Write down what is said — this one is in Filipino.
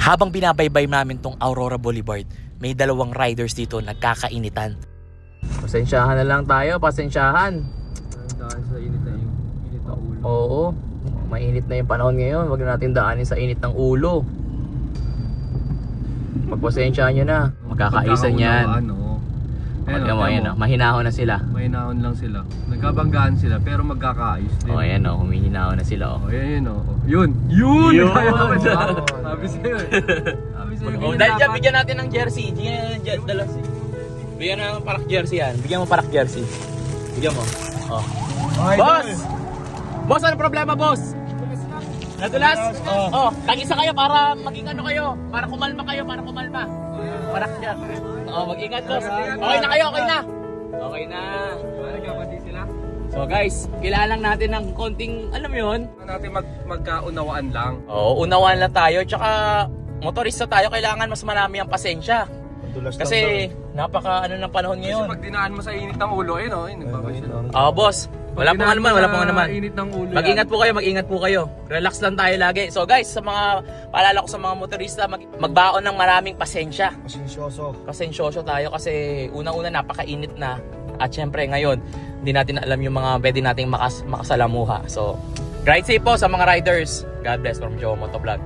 Habang binabaybay namin tong Aurora Boulevard, may dalawang riders dito nagkakainitan. Pasensyahan na lang tayo, pasensyahan. Daan sa init na ulo. Oo, mainit na yung panahon ngayon. Huwag na natin daanin sa init ng ulo. Pagpasensyahan nyo na. Magkakaisan yan. Ayan, mahinahon na sila. Mahinahon lang sila. Nagkabanggaan sila pero magkakaayos din. Ayan o, humihinahon na sila o. Ayan o. Yun! Sabi sa'yo eh. Dahil dyan, bigyan natin ng jersey. Bigyan na ng parak jersey yan. Bigyan mo parak jersey. Bigyan mo. Oh. Boss! Boss, ano problema, boss? Nadulas? Oh, tag-isa kayo para maging ano kayo. Para kumalma kayo, para kumalma. Parak dyan. Oh, mag-ingat, boss. Okay na kayo, okay na. Okay na. Nagkapati sila. So guys, kailangan lang natin ng konting, alam mo yun? Natin magkaunawaan lang. Oo, unawaan lang tayo. Tsaka motorista tayo, kailangan mas marami ang pasensya. Kasi napaka ano ng panahon ngayon. Kasi pag dinaan mo sa init ng ulo, ayun o, nagbabay. Boss. Wala pong anuman, wala pong anuman. Init ng ulo. Mag-ingat po kayo, mag-ingat po kayo. Relax lang tayo lagi. So guys, sa mga paalala ko sa mga motorista, magbaon ng maraming pasensya. Pasensyoso tayo kasi unang-una napakainit na. At syempre ngayon, hindi natin alam yung mga pwede nating makasalamuha. So, ride safe po sa mga riders. God bless from Joe Motovlog.